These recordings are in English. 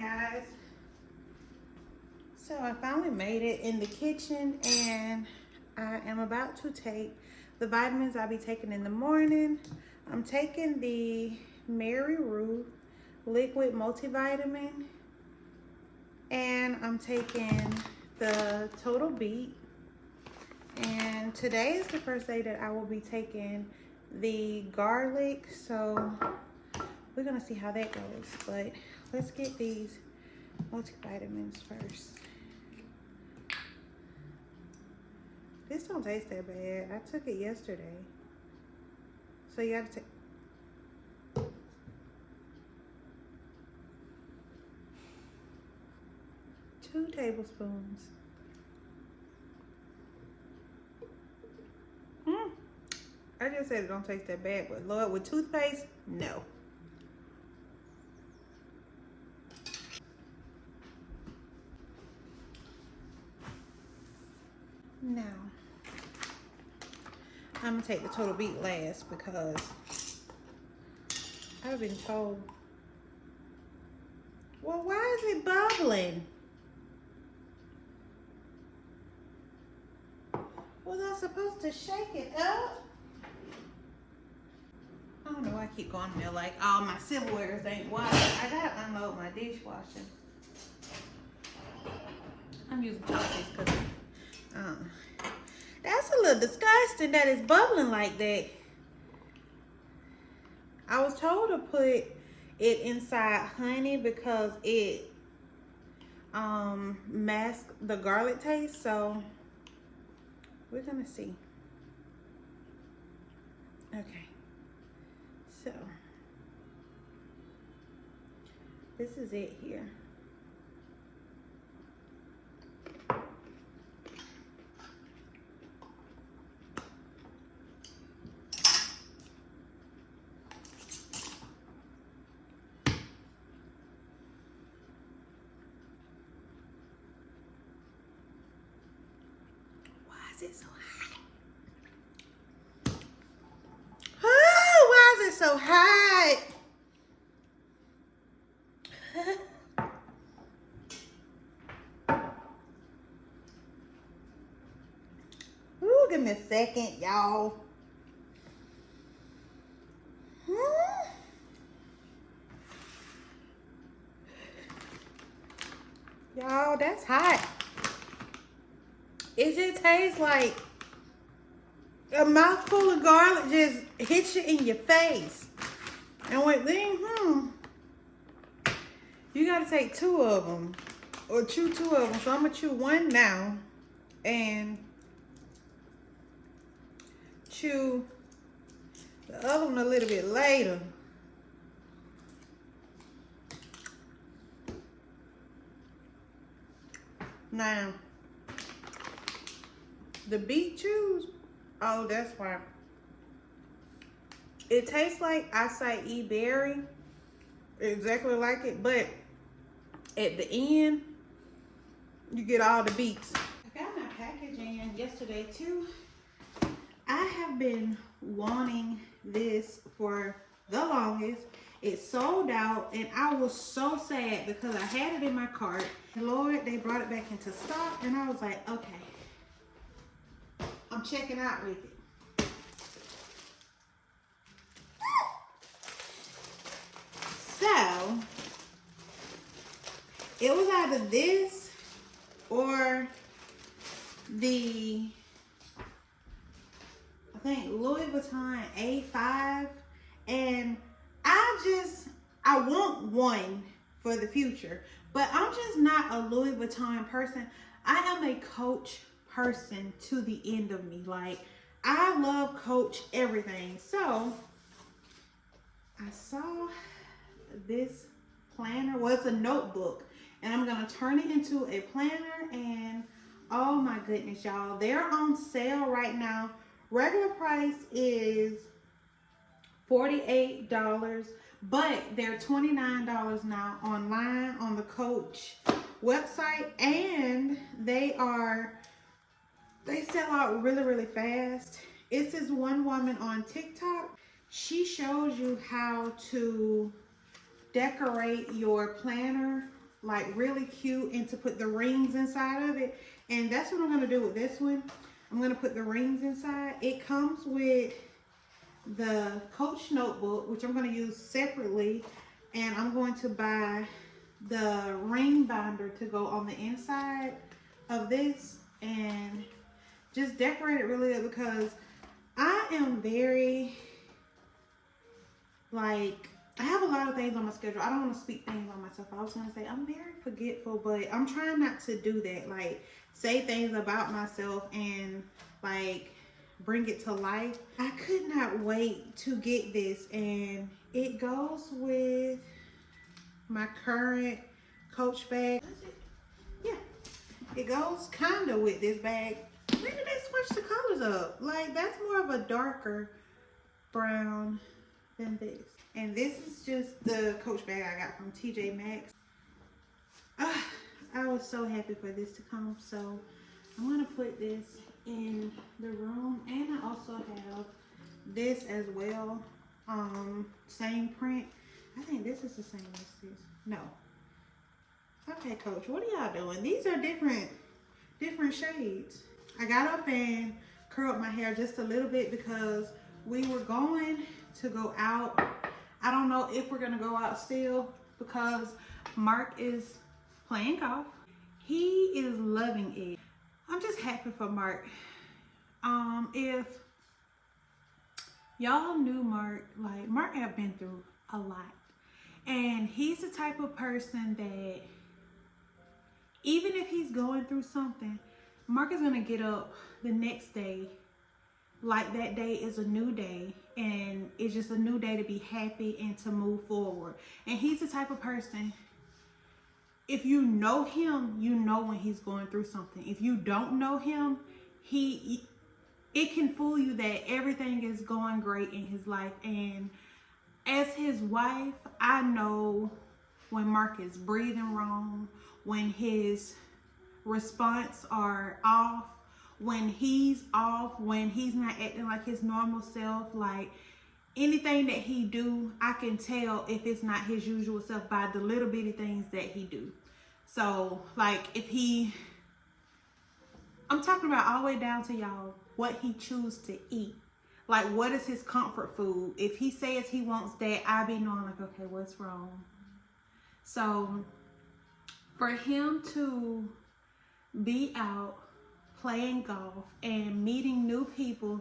guys. So I finally made it in the kitchen and I am about to take the vitamins I'll be taking in the morning. I'm taking the Mary Rue liquid multivitamin and I'm taking the total beet. And today is the first day that I will be taking the garlic, so we're gonna see how that goes. But let's get these multivitamins first. This don't taste that bad. I took it yesterday. So you have to take 2 tablespoons. I just said it don't taste that bad, but Lord, with toothpaste, no. Now, I'm gonna take the total beet last because I've been told. Well, why is it bubbling? Was I supposed to shake it up? I don't know why I keep going there like all my silverwares ain't washed. I gotta unload my dishwasher. I'm using chopsticks because that's a little disgusting that it's bubbling like that. I was told to put it inside honey because it masks the garlic taste, so we're gonna see. Okay, so this is it here. Why is it so hot? Oh, why is it so hot? Ooh, give me a second, y'all. Y'all, that's hot. It just tastes like a mouthful of garlic just hits you in your face. And then, you gotta take 2 of them or chew 2 of them. So I'm gonna chew 1 now and chew the other one a little bit later. Now, the beet chews, oh, that's why. It tastes like acai berry, exactly like it, but at the end, you get all the beets. I got my package in yesterday too. I have been wanting this for the longest. It sold out and I was so sad because I had it in my cart. Lord, they brought it back into stock and I was like, okay, I'm checking out with it. So, it was either this or the, I think Louis Vuitton A5, and I want one for the future, but I'm just not a Louis Vuitton person. I am a Coach person to the end of me. Like, I love Coach everything. So I saw this planner. Well, it's a notebook and I'm gonna turn it into a planner, and oh my goodness, y'all, they're on sale right now. Regular price is $48, but they're $29 now online on the Coach website, and they sell out really, really fast. It's this one woman on TikTok. She shows you how to decorate your planner like really cute and to put the rings inside of it. And that's what I'm gonna do with this one. I'm gonna put the rings inside. It comes with the Coach notebook, which I'm gonna use separately. And I'm going to buy the ring binder to go on the inside of this and just decorate it really up, because I am very, like, I have a lot of things on my schedule. I don't want to speak things on myself. I was going to say I'm very forgetful, but I'm trying not to do that. Like, say things about myself and, like, bring it to life. I could not wait to get this, and it goes with my current Coach bag. Yeah, it goes kind of with this bag. Maybe they switched the colors up. Like, that's more of a darker brown than this. And this is just the Coach bag I got from TJ Maxx. I was so happy for this to come. So I'm gonna put this in the room. And I also have this as well. Same print. I think this is the same as this. No. Okay, Coach, what are y'all doing? These are different shades. I got up and curled my hair just a little bit because we were going to go out. I don't know if we're gonna go out still because Mark is playing golf. He is loving it. I'm just happy for Mark. If y'all knew Mark, like, Mark have been through a lot. And he's the type of person that even if he's going through something, Mark is gonna get up the next day like that day is a new day, and it's just a new day to be happy and to move forward. And he's the type of person, if you know him, you know when he's going through something. If you don't know him, it can fool you that everything is going great in his life. And as his wife, I know when Mark is breathing wrong, when his response are off, when he's off, when he's not acting like his normal self. Like, anything that he do, I can tell if it's not his usual self by the little bitty things that he do. So, like, I'm talking about all the way down to, y'all, what he choose to eat. Like, what is his comfort food? If he says he wants that, I be knowing, like, okay, what's wrong? So, for him to be out playing golf and meeting new people,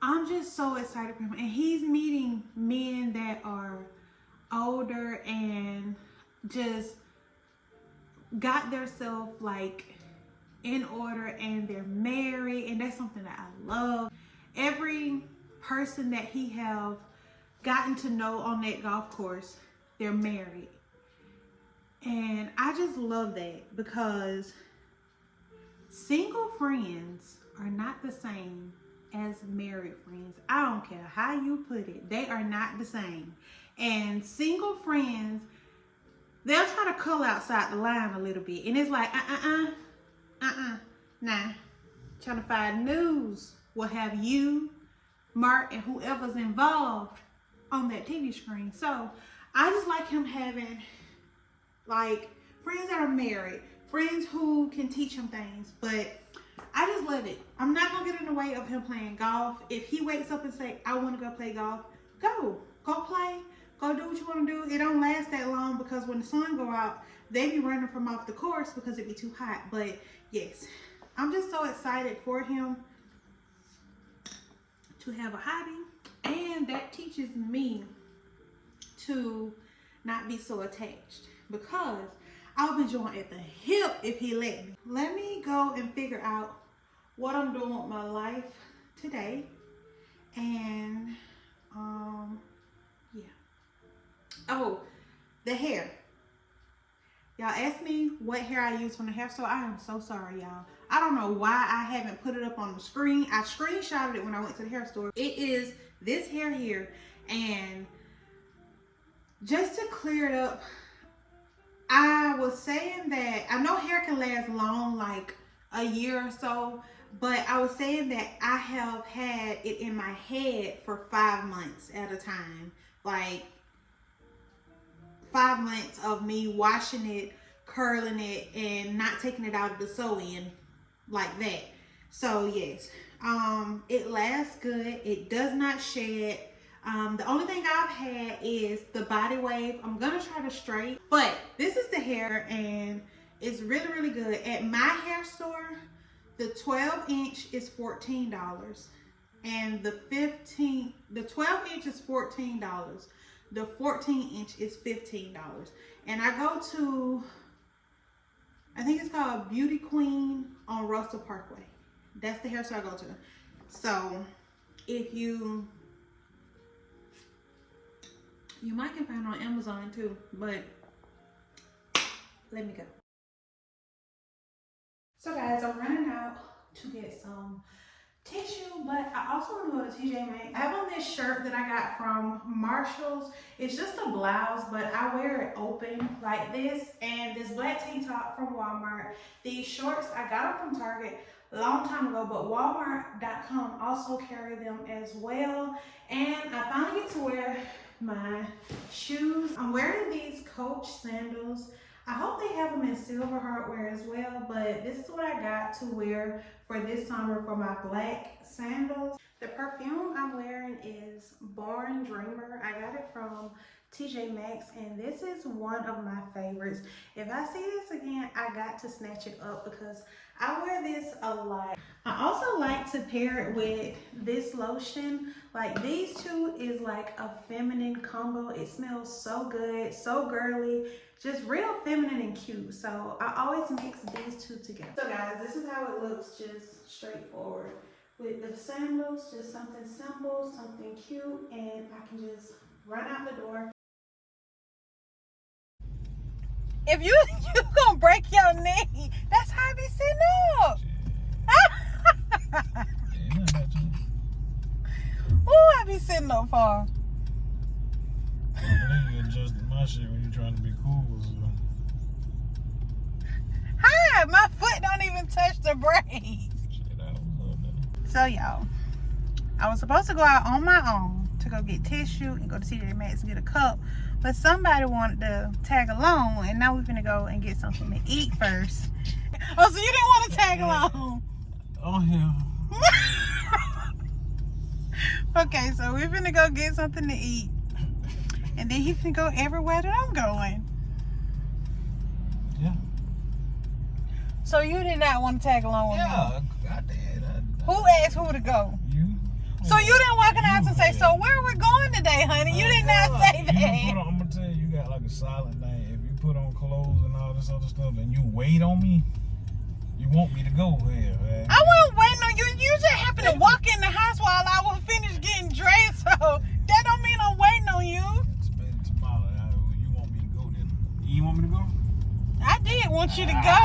I'm just so excited for him. And he's meeting men that are older and just got their self, like, in order, and they're married, and that's something that I love. Every person that he have gotten to know on that golf course, they're married. And I just love that, because single friends are not the same as married friends. I don't care how you put it. They are not the same. And single friends, they'll try to cull outside the line a little bit. And it's like, nah. Trying to find news will have you, Mark, and whoever's involved on that TV screen. So I just like him having, like, friends that are married, friends who can teach him things. But I just love it. I'm not gonna get in the way of him playing golf. If he wakes up and say, I want to go play golf, go play, go do what you want to do. It don't last that long, because when the sun go out, they be running from off the course because it be too hot. But yes, I'm just so excited for him to have a hobby, and that teaches me to not be so attached, because I'll be joined at the hip if he let me. Let me go and figure out what I'm doing with my life today. And yeah. Oh, the hair. Y'all asked me what hair I use from the hair store. I am so sorry, y'all. I don't know why I haven't put it up on the screen. I screenshotted it when I went to the hair store. It is this hair here. And just to clear it up, I was saying that I know hair can last long, like a year or so, but I was saying that I have had it in my head for 5 months at a time. Like 5 months of me washing it curling it and not taking it out of the sew-in like that. So yes, it lasts good. It does not shed. The only thing I've had is the body wave. I'm gonna try the straight, but this is the hair and it's really, really good. At my hair store, the 12-inch is $14, and the 12-inch is $14. The 14-inch is $15. And I go to, I think it's called Beauty Queen on Russell Parkway. That's the hair store I go to. So if you might can find it on Amazon too, but let me go. So guys, I'm running out to get some tissue, but I also want to go to TJ Maxx. I have on this shirt that I got from Marshall's. It's just a blouse, but I wear it open like this, and this black tank top from Walmart. These shorts, I got them from Target a long time ago, but Walmart.com also carry them as well. And I finally get to wear my shoes. I'm wearing these Coach sandals. I hope they have them in silver hardware as well, but this is what I got to wear for this summer for my black sandals. The perfume I'm wearing is Born Dreamer. I got it from TJ Maxx, and this is one of my favorites. If I see this again, I got to snatch it up because I wear this a lot. I also like to pair it with this lotion. Like, these two is like a feminine combo. It smells so good, so girly, just real feminine and cute. So I always mix these two together. So guys, this is how it looks, just straightforward. With the sandals, just something simple, something cute, and I can just run out the door. If you gonna break your knee, that's how I be sitting up. Ooh, I be sitting up for. You adjusted my shit when you trying to be cool. Hi, my foot don't even touch the brakes. So y'all, I was supposed to go out on my own to go get tissue and go to TJ Maxx and get a cup, but somebody wanted to tag along, and now we're gonna go and get something to eat first. Oh, so you didn't want to tag along? Oh yeah. Okay, so we're gonna go get something to eat, and then he's gonna go everywhere that I'm going. Yeah. So you did not want to tag along with me? Yeah, I did. Who asked who to go? You. So you didn't walk in the house and say, so where are we going today, honey? You did not say that. I'm gonna tell you, you got like a silent thing. If you put on clothes and all this other stuff and you wait on me, you want me to go here, man. I wasn't waiting on you. You just happened to walk in the house while I was finished getting dressed, so that don't mean I'm waiting on you. It's been tomorrow. You want me to go then? You want me to go? I did want you to go.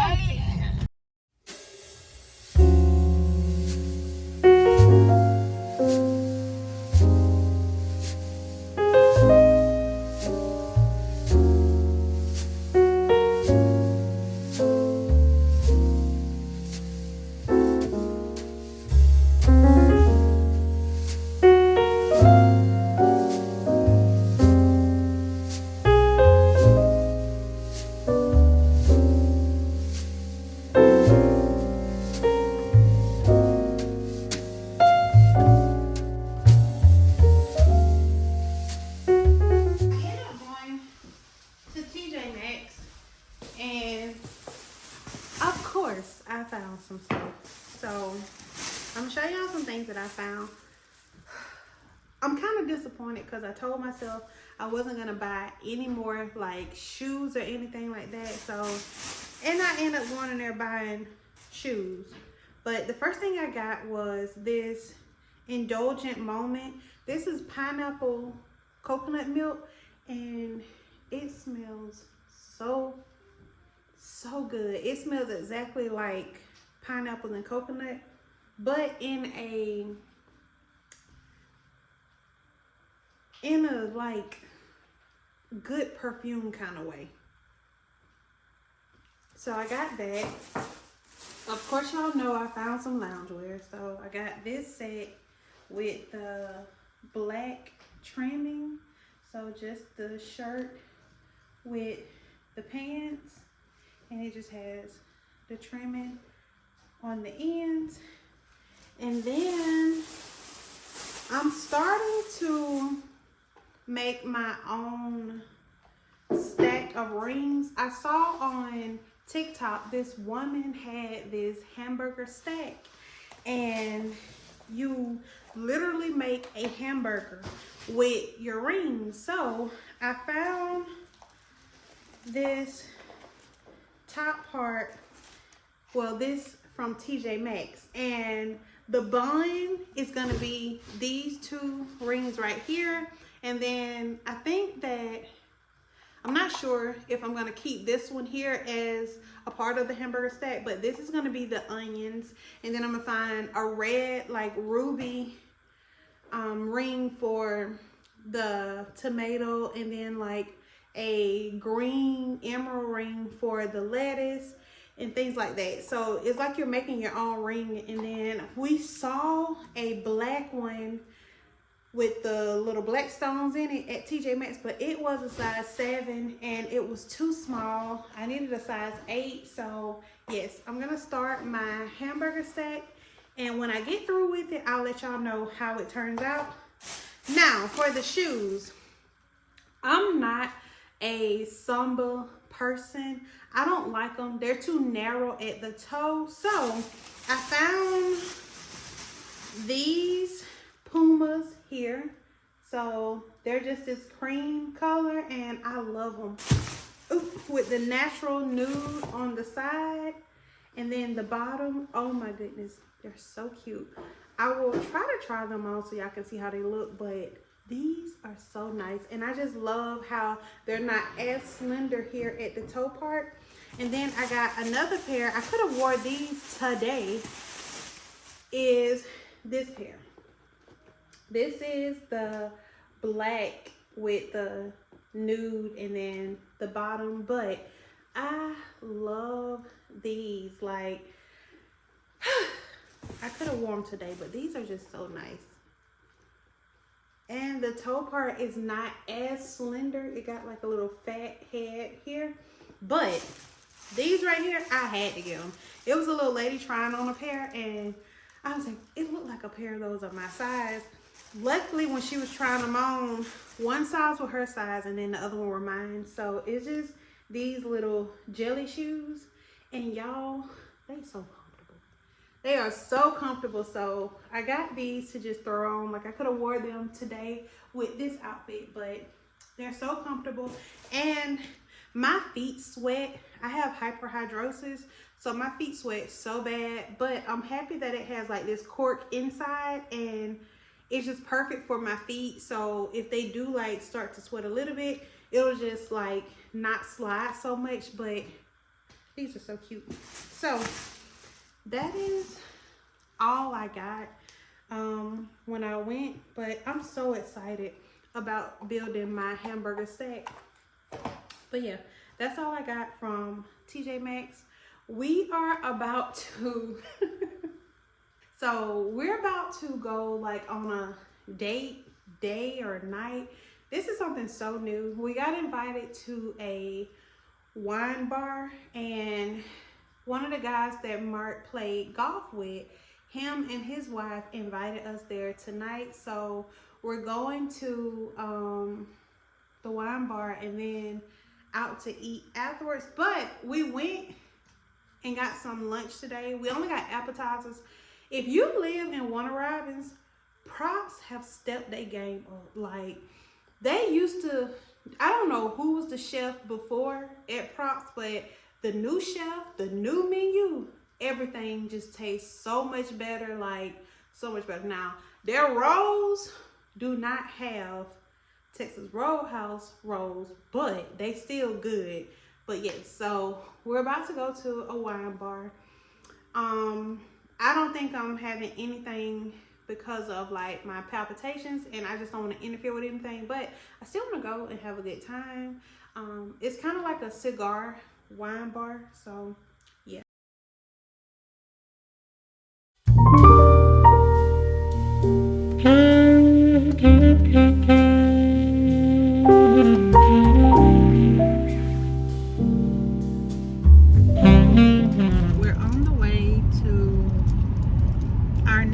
I found some stuff. So I'm gonna show y'all some things that I found. I'm kind of disappointed because I told myself I wasn't gonna buy any more like shoes or anything like that. So, and I ended up going in there buying shoes. But the first thing I got was this Indulgent Moment. This is pineapple coconut milk, and it smells so good. It smells exactly like pineapple and coconut, but in a like good perfume kind of way. So I got that. Of course, y'all know I found some loungewear. So I got this set with the black trimming. So just the shirt with the pants. and it just has the trimming on the ends. And then I'm starting to make my own stack of rings. I saw on TikTok this woman had this hamburger stack, and you literally make a hamburger with your rings. So I found this top part, well, this from TJ Maxx, and the bun is gonna be these two rings right here. And then I think that, I'm not sure if I'm gonna keep this one here as a part of the hamburger stack, but this is gonna be the onions. And then I'm gonna find a red, like ruby ring for the tomato, and then like a green emerald ring for the lettuce and things like that. So it's like you're making your own ring. And then we saw a black one with the little black stones in it at TJ Maxx, but it was a size 7 and it was too small. I needed a size 8. So yes, I'm gonna start my hamburger stack, and when I get through with it, I'll let y'all know how it turns out. Now for the shoes, I'm not a Samba person. I don't like them. They're too narrow at the toe. So I found these Pumas here. So they're just this cream color, and I love them. Ooh, with the natural nude on the side, and then the bottom, oh my goodness, they're so cute. I will try them on so y'all can see how they look, but these are so nice. And I just love how they're not as slender here at the toe part. And then I got another pair. I could have wore these today. Is this pair. This is the black with the nude and then the bottom, but I love these. Like, I could have worn them today, but these are just so nice. And the toe part is not as slender. It got like a little fat head here, but these right here, I had to get them. It was a little lady trying on a pair, and I was like, it looked like a pair of those of my size. Luckily, when she was trying them on, one size was her size and then the other one were mine. So it's just these little jelly shoes, and y'all, they so comfortable. They are so comfortable. So I got these to just throw on. Like, I could have wore them today with this outfit, but they're so comfortable. And my feet sweat. I have hyperhidrosis, so my feet sweat so bad, but I'm happy that it has like this cork inside, and it's just perfect for my feet. So if they do like start to sweat a little bit, it'll just like not slide so much. But these are so cute. So that is all I got when I went, but I'm so excited about building my hamburger stack. But yeah, that's all I got from TJ Maxx. We are about to so we're about to go like on a date, day or night. This is something so new. We got invited to a wine bar, and one of the guys that Mark played golf with, him and his wife invited us there tonight. So we're going to the wine bar and then out to eat afterwards. But we went and got some lunch today. We only got appetizers. If you live in Warner Robins, Props have stepped their game up. Like, they used to, I don't know who was the chef before at Props, but the new chef, the new menu, everything just tastes so much better. Like, so much better. Now, their rolls do not have Texas Roadhouse rolls, but they still good. But yes, so we're about to go to a wine bar. I don't think I'm having anything because of like my palpitations, and I just don't want to interfere with anything, but I still want to go and have a good time. It's kind of like a cigar wine bar, so yeah.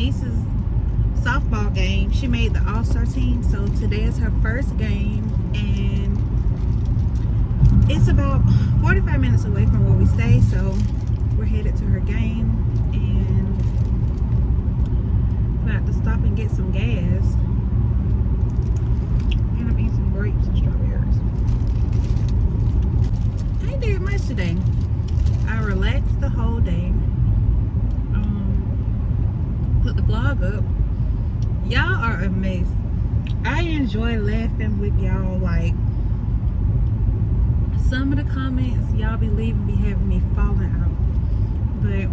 niece's softball game. She made the all-star team, so today is her first game, and it's about 45 minutes away from where we stay, so we're headed to her game, and we're gonna have to stop and get some gas. And I'm eating some grapes and strawberries. I ain't did much today. I relaxed the whole day. Put the vlog up. Y'all are amazing. I enjoy laughing with y'all. Like, some of the comments y'all be leaving be having me falling out. But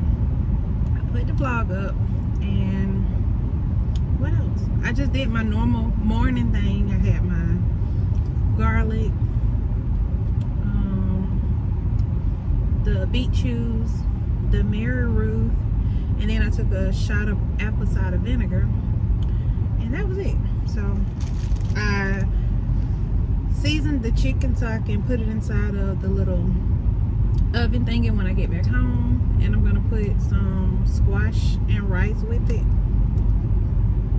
I put the vlog up, and what else? I just did my normal morning thing. I had my garlic, the beet chews, the Mary Ruth, and then I took a shot of apple cider vinegar, and that was it. So I seasoned the chicken so I can put it inside of the little oven thingy when I get back home, and I'm gonna put some squash and rice with it,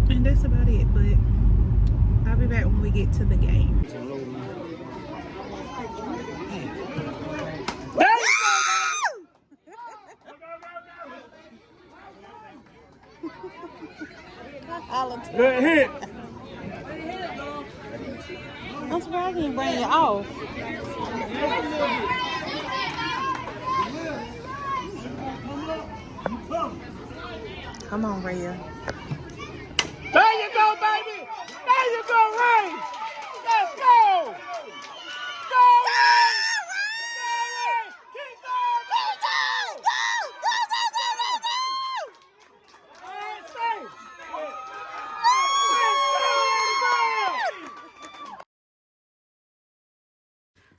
and that's about it. But I'll be back when we get to the game. Good hit. I'm surprised you didn't bring it off. Come on, Rhea. There you go, baby. There you go, Ray. Let's go. Go, Ray. Keep going. Go, go, go, go, go, go, go, go. All right, stay.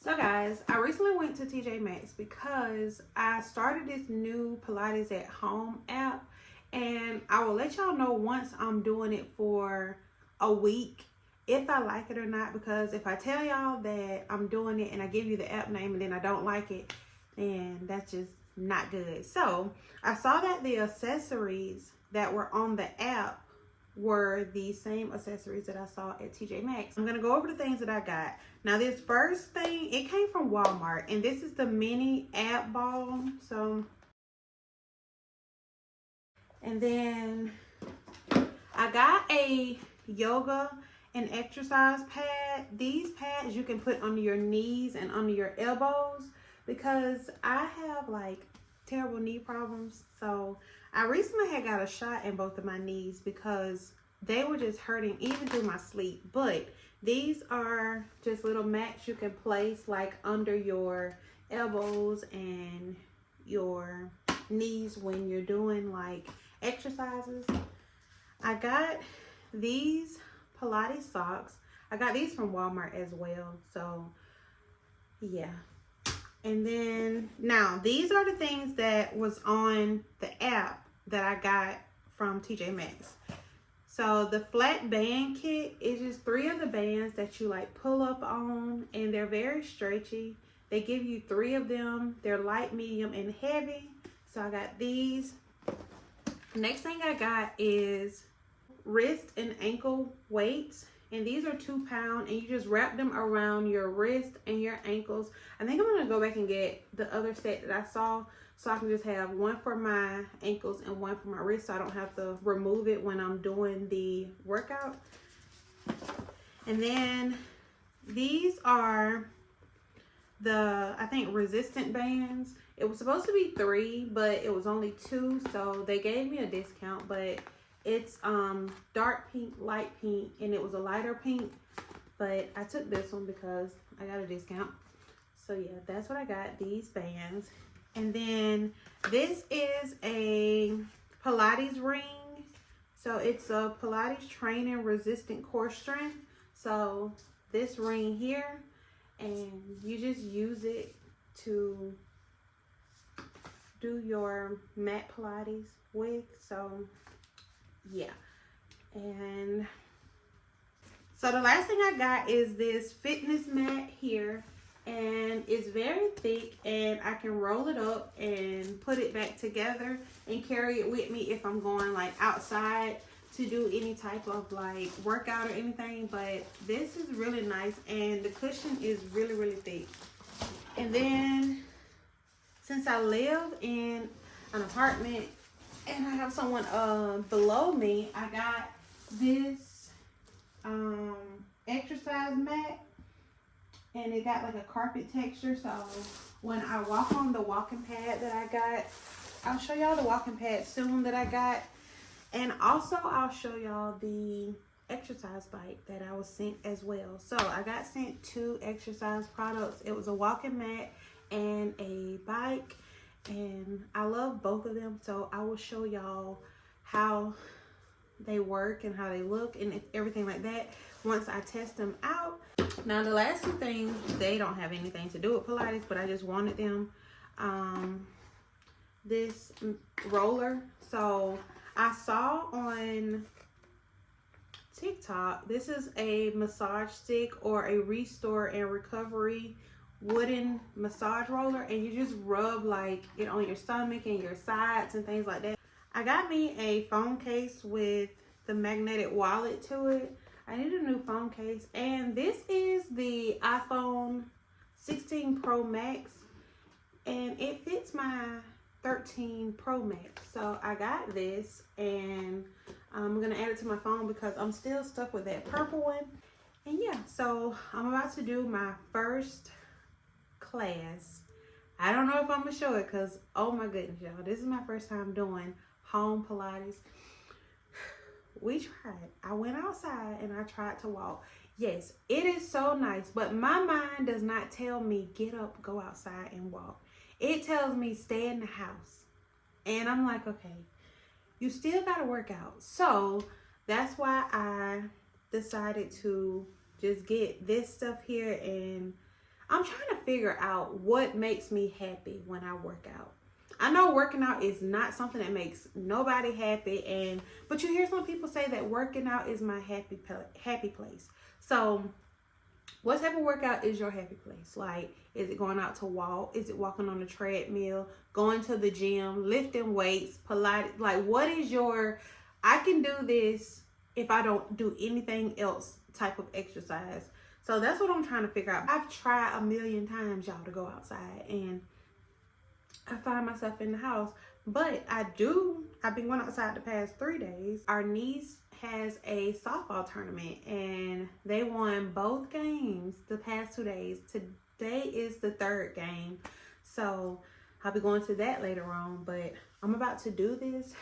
So guys, I recently went to TJ Maxx because I started this new Pilates at home app, and I will let y'all know once I'm doing it for a week if I like it or not, because if I tell y'all that I'm doing it and I give you the app name and then I don't like it, then that's just not good. So I saw that the accessories that were on the app were the same accessories that I saw at TJ Maxx. I'm gonna go over the things that I got. Now this first thing, it came from Walmart, and this is the mini ab ball. So, and then I got a yoga and exercise pad. These pads you can put under your knees and under your elbows, because I have like terrible knee problems. So I recently had got a shot in both of my knees because they were just hurting even through my sleep. But these are just little mats you can place like under your elbows and your knees when you're doing like exercises. I got these Pilates socks. I got these from Walmart as well. So yeah. And then now these are the things that was on the app that I got from TJ Maxx. So the flat band kit is just 3 of the bands that you like pull up on, and they're very stretchy. They give you 3 of them. They're light, medium, and heavy. So I got these. Next thing I got is wrist and ankle weights, and these are 2 pounds, and you just wrap them around your wrist and your ankles. I think I'm gonna go back and get the other set that I saw, so I can just have one for my ankles and one for my wrist, so I don't have to remove it when I'm doing the workout. And then these are the, I think, resistant bands. It was supposed to be 3, but it was only 2, so they gave me a discount. But it's dark pink, light pink, and it was a lighter pink, but I took this one because I got a discount. So yeah, that's what I got, these bands. And then this is a Pilates ring. So it's a Pilates training resistant core strength. So this ring here, and you just use it to do your mat Pilates with. So yeah. And so the last thing I got is this fitness mat here. and it's very thick, and I can roll it up and put it back together and carry it with me if I'm going like outside to do any type of like workout or anything. But this is really nice, and the cushion is really, really thick. And then since I live in an apartment and I have someone below me, I got this exercise mat, and it got like a carpet texture. So when I walk on the walking pad that I got, I'll show y'all the walking pad soon that I got, and also I'll show y'all the exercise bike that I was sent as well. So I got sent 2 exercise products. It was a walking mat and a bike, and I love both of them, so I will show y'all how they work and how they look and everything like that once I test them out. Now the last 2 things, they don't have anything to do with Pilates, but I just wanted them. This roller. So I saw on TikTok, this is a massage stick or a restore and recovery wooden massage roller, and you just rub like it on your stomach and your sides and things like that. I got me a phone case with the magnetic wallet to it. I need a new phone case, and this is the iPhone 16 Pro Max, and it fits my 13 Pro Max. So I got this, and I'm gonna add it to my phone because I'm still stuck with that purple one. And yeah, so I'm about to do my first class. I don't know if I'm gonna show it because, oh my goodness, y'all, this is my first time doing home Pilates. We tried. I went outside and I tried to walk. Yes, it is so nice, but my mind does not tell me get up, go outside and walk. It tells me stay in the house. And I'm like, okay, you still gotta work out. So that's why I decided to just get this stuff here, and I'm trying to figure out what makes me happy when I work out. I know working out is not something that makes nobody happy, but you hear some people say that working out is my happy place. So what type of workout is your happy place? Like, is it going out to walk? Is it walking on the treadmill, going to the gym, lifting weights, Pilates? Like, what is your, I can do this if I don't do anything else type of exercise? So that's what I'm trying to figure out. I've tried a million times, y'all, to go outside, and I find myself in the house. But I've been going outside the past 3 days. Our niece has a softball tournament, and they won both games the past 2 days. Today is the 3rd game, so I'll be going to that later on. But I'm about to do this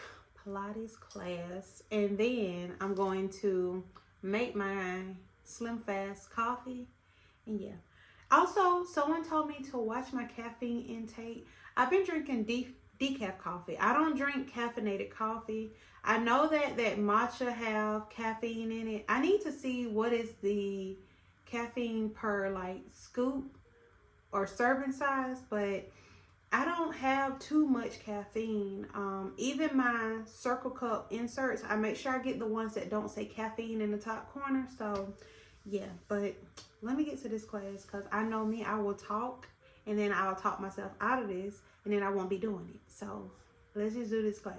Pilates class, and then I'm going to make my Slim Fast coffee. And yeah, also someone told me to watch my caffeine intake. I've been drinking decaf coffee. I don't drink caffeinated coffee. I know that matcha have caffeine in it. I need to see what is the caffeine per like scoop or serving size, but I don't have too much caffeine. Even my Circle Cup inserts, I make sure I get the ones that don't say caffeine in the top corner. So yeah, but let me get to this class, because I know me, I will talk and then I'll talk myself out of this, and then I won't be doing it. So let's just do this class.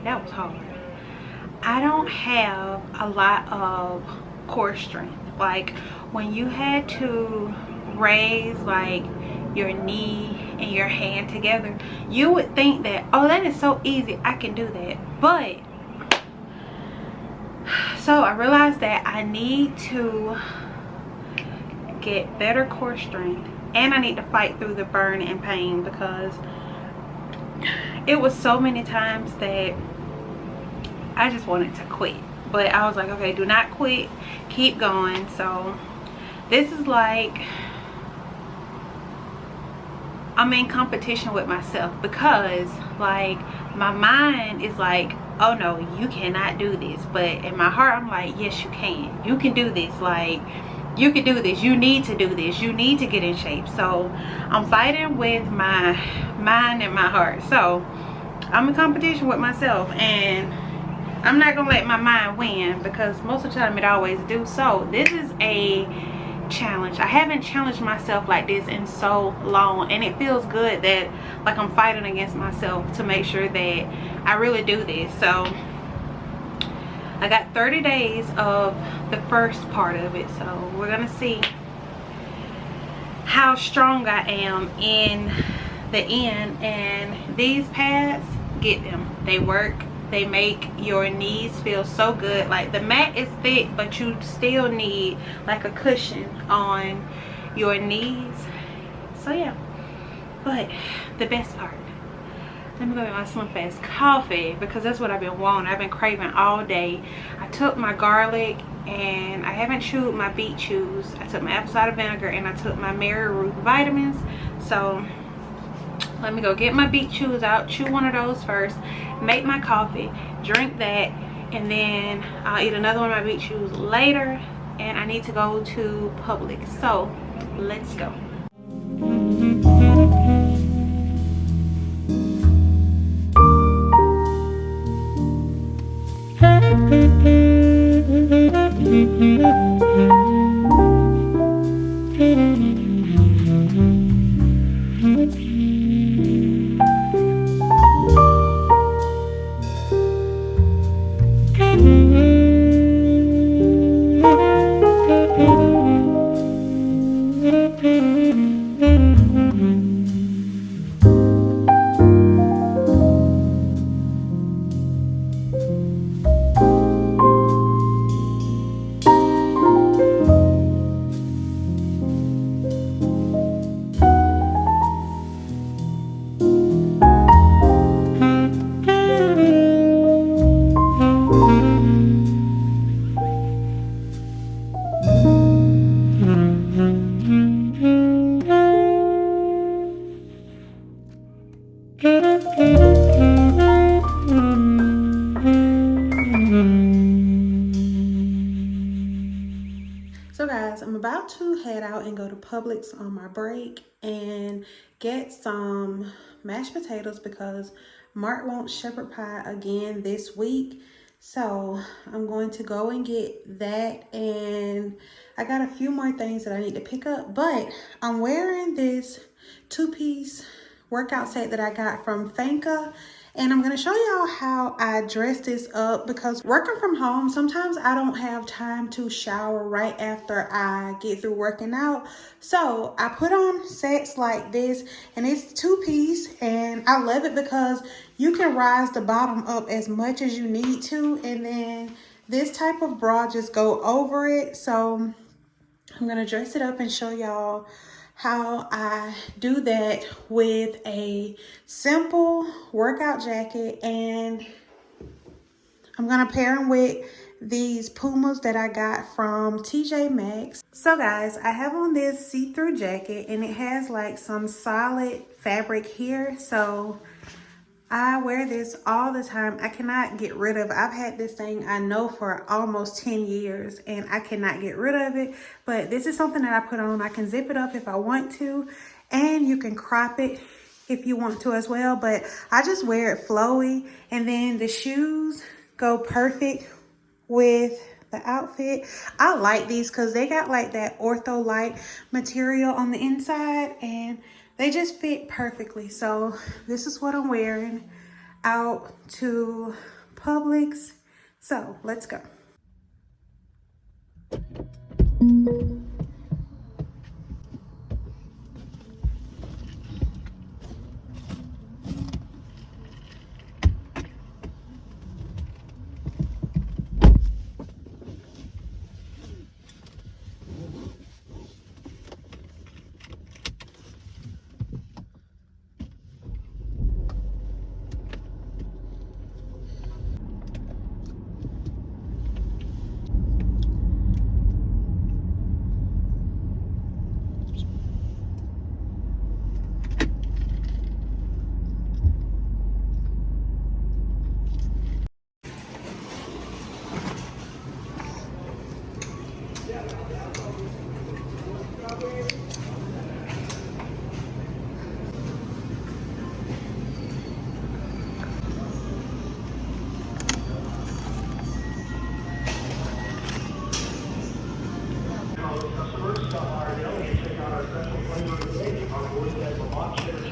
that was hard. I don't have a lot of core strength. Like when you had to raise like your knee and your hand together, you would think that, oh, that is so easy, I can do that. But so I realized that I need to get better core strength, and I need to fight through the burn and pain, because it was so many times that I just wanted to quit. But I was like, okay, do not quit, keep going. So this is like, I'm in competition with myself, because like my mind is like, oh no, you cannot do this. But in my heart, I'm like, yes, you can do this. Like, you can do this, you need to do this, you need to get in shape. So I'm fighting with my mind and my heart. So I'm in competition with myself, and I'm not gonna let my mind win, because most of the time it always do. So this is a challenge. I haven't challenged myself like this in so long, and it feels good that like I'm fighting against myself to make sure that I really do this. So I got 30 days of the first part of it, so we're gonna see how strong I am in the end. And these pads, get them, they work. They make your knees feel so good. Like the mat is thick, but you still need like a cushion on your knees. So yeah, but the best part, let me go get my Slim Fast coffee, because that's what I've been wanting. I've been craving all day. I took my garlic, and I haven't chewed my beet chews. I took my apple cider vinegar, and I took my Mary Ruth vitamins. So let me go get my beet chews out, chew one of those first, make my coffee, drink that, and then I'll eat another one of my beet chews later. And I need to go to Publix. So let's go. So guys, I'm about to head out and go to Publix on my break and get some mashed potatoes, because Mark wants shepherd pie again this week. So I'm going to go and get that, and I got a few more things that I need to pick up. But I'm wearing this two-piece workout set that I got from Fanka, and I'm going to show y'all how I dress this up, because working from home, sometimes I don't have time to shower right after I get through working out. So I put on sets like this, and it's two-piece, and I love it because you can rise the bottom up as much as you need to, and then this type of bra just go over it. So I'm going to dress it up and show y'all how I do that with a simple workout jacket, and I'm gonna pair them with these Pumas that I got from TJ Maxx. So guys, I have on this see-through jacket, and it has like some solid fabric here, so I wear this all the time. I cannot get rid of it. I've had this thing, I know, for almost 10 years, and I cannot get rid of it. But this is something that I put on. I can zip it up if I want to, and you can crop it if you want to as well. But I just wear it flowy, and then the shoes go perfect with the outfit. I like these because they got like that ortho light material on the inside, and they just fit perfectly. So this is what I'm wearing. out to Publix. So let's go.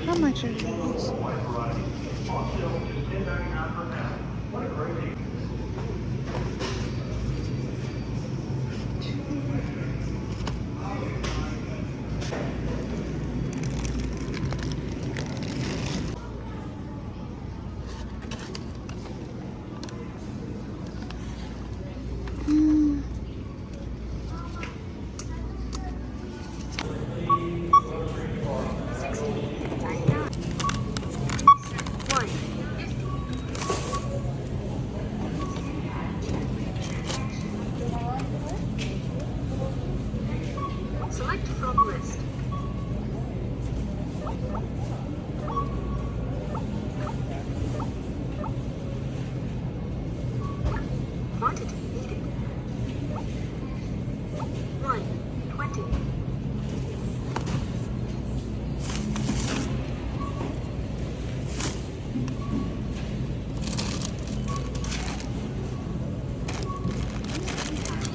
How much are these? Select from list. Quantity needed. 120.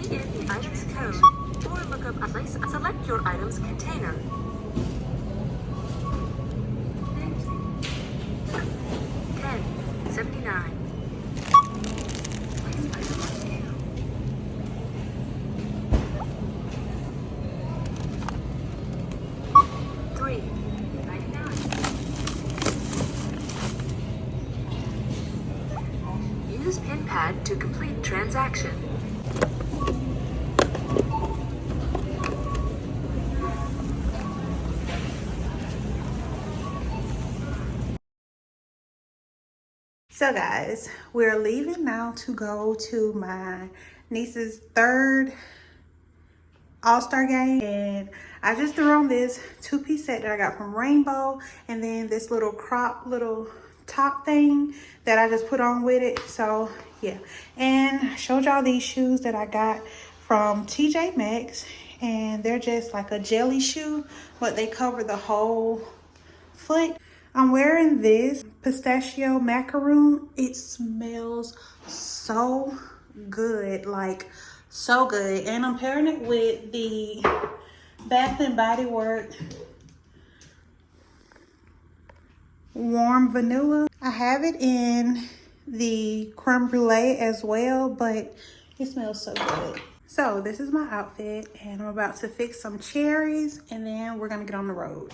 Key in the item's code. Or look up a place and select your item's container. 1079. Place item on scale. 399. Use pin pad to complete transaction. So guys, we're leaving now to go to my niece's third All-Star game, and I just threw on this two-piece set that I got from Rainbow, and then this little crop little top thing that I just put on with it. So yeah, and I showed y'all these shoes that I got from TJ Maxx, and they're just like a jelly shoe, but they cover the whole foot. I'm wearing this pistachio macaroon. It smells so good, like so good. And I'm pairing it with the Bath and Body Works warm vanilla. I have it in the creme brulee as well, but it smells so good. So this is my outfit, and I'm about to fix some cherries, and then we're gonna get on the road.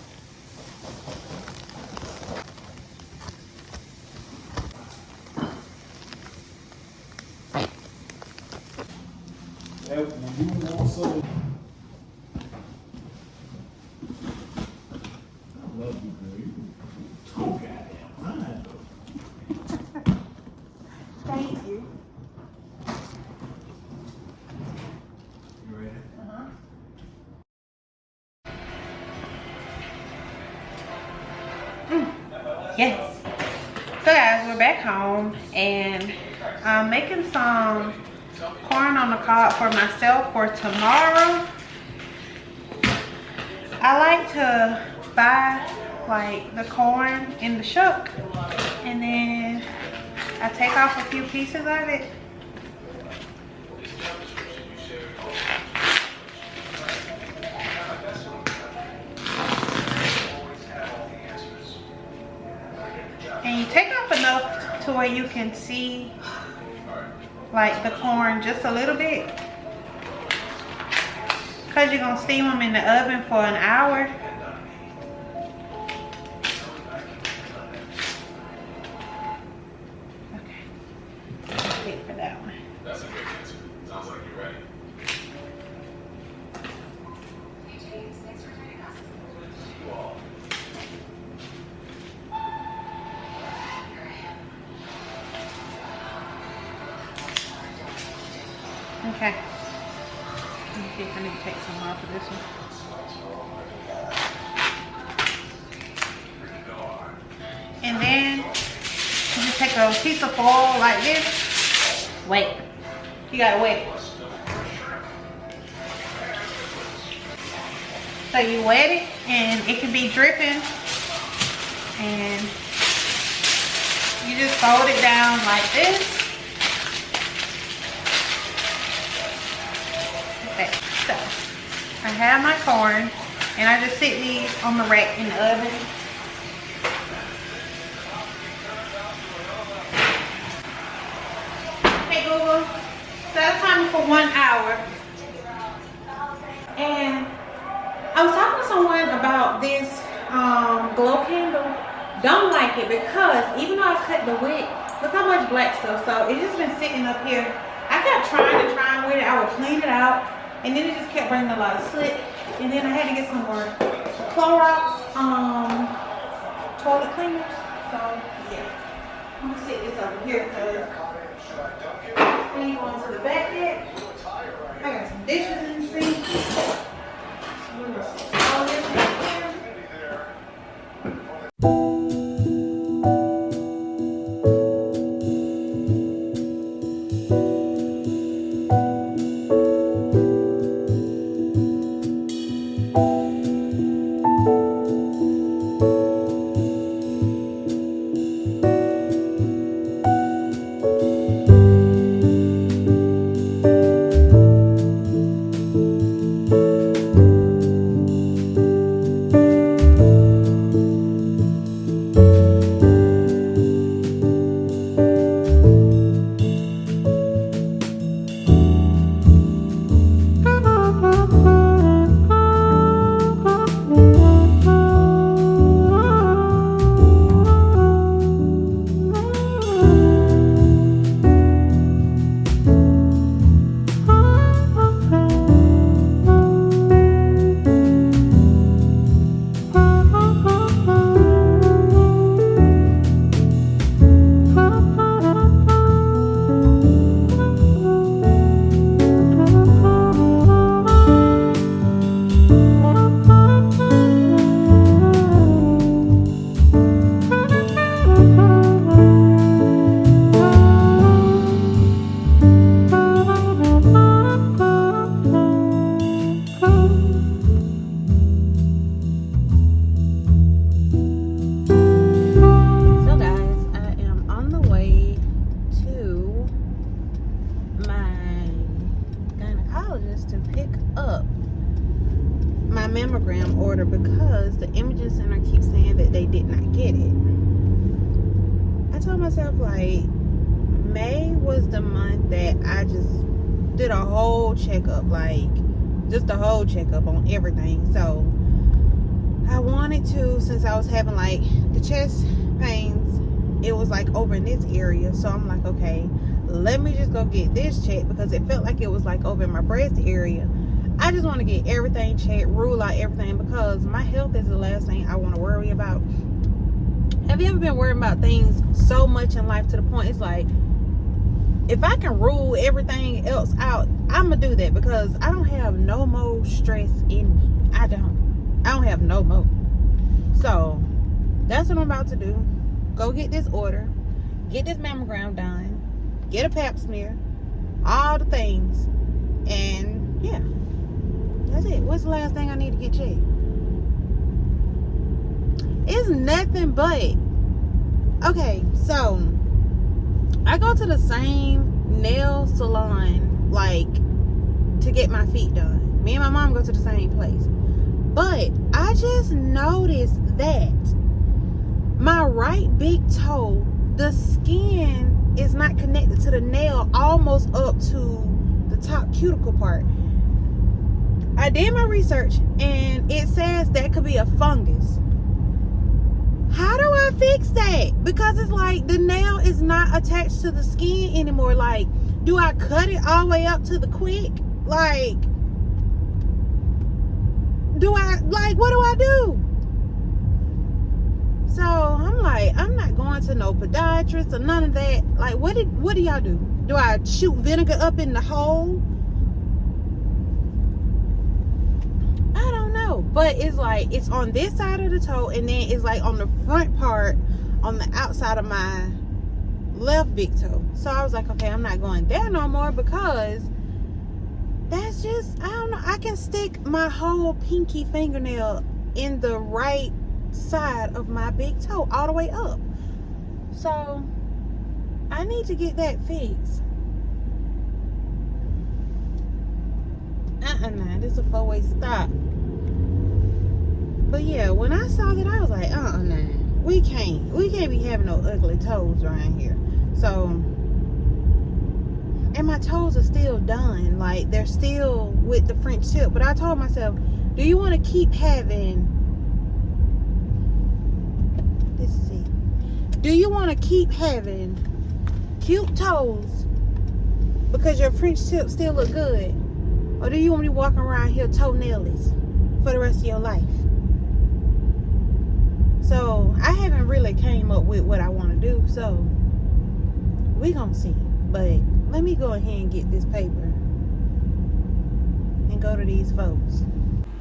Thank you. You ready? Yes. So guys, we're back home, and I'm making some corn on the cob for myself for tomorrow. I like to buy like the corn in the shuck, and then I take off a few pieces of it. And you take off enough to where you can see like the corn just a little bit, because you're gonna steam them in the oven for an hour. Okay, that's it for that one. That's a great answer. Sounds like you're ready. Okay. Let me see if I need to take some off of this one. And then you just take a piece of foil like this. Wait. You gotta wet it. So you wet it and it can be dripping. And you just fold it down like this. Okay, so I have my corn and I just sit these on the rack in the oven. Hey Google, set a timer for 1 hour. And I was talking to someone about this glow candle. Don't like it because even though I cut the wick, look how much black stuff. So it's just been sitting up here. I kept trying with it. I would clean it out. And then it just kept bringing a lot of soot. And then I had to get some more Clorox toilet cleaners. So yeah, I'm gonna sit this over here because I ain't going to the back yet. I got some dishes in the sink. I'm gonna sit all this in here. Mammogram order because the imaging center keeps saying that they did not get it. I told myself like May was the month that I just did a whole checkup, like just a whole checkup on everything. So I wanted to, since I was having like the chest pains, it was like over in this area. So I'm like, okay, let me just go get this checked because it felt like it was like over in my breast area. I just want to get everything checked, rule out everything, because my health is the last thing I want to worry about. Have you ever been worrying about things so much in life to the point it's like, if I can rule everything else out, I'm going to do that because I don't have no more stress in me. I don't have no more. So that's what I'm about to do. Go get this order, get this mammogram done, get a pap smear, all the things, and yeah. That's it. What's the last thing I need to get checked? It's nothing but, okay, so I go to the same nail salon, like, to get my feet done. Me and my mom go to the same place. But I just noticed that my right big toe the skin is not connected to the nail almost up to the top cuticle part. I did my research and it says that could be a fungus. How do I fix that? Because it's like the nail is not attached to the skin anymore. Like, do I cut it all the way up to the quick? Like, what do I do? So I'm like, I'm not going to no podiatrist or none of that. Like, what do y'all do? Do I shoot vinegar up in the hole? I don't know. But it's like, it's on this side of the toe, and then it's like on the front part on the outside of my left big toe. So I was like, okay, I'm not going there no more, because that's just, I don't know. I can stick my whole pinky fingernail in the right side of my big toe all the way up. So I need to get that fixed. Nah, this is a 4-way stop. But yeah, when I saw that, I was like, nah, we can't be having no ugly toes around here. So, and my toes are still done, like they're still with the French tip. But I told myself, do you want to keep having, this is it, do you want to keep having cute toes because your French tips still look good, or do you want to be walking around here toenailless for the rest of your life? So I haven't really came up with what I want to do, so we gonna see. But let me go ahead and get this paper and go to these folks.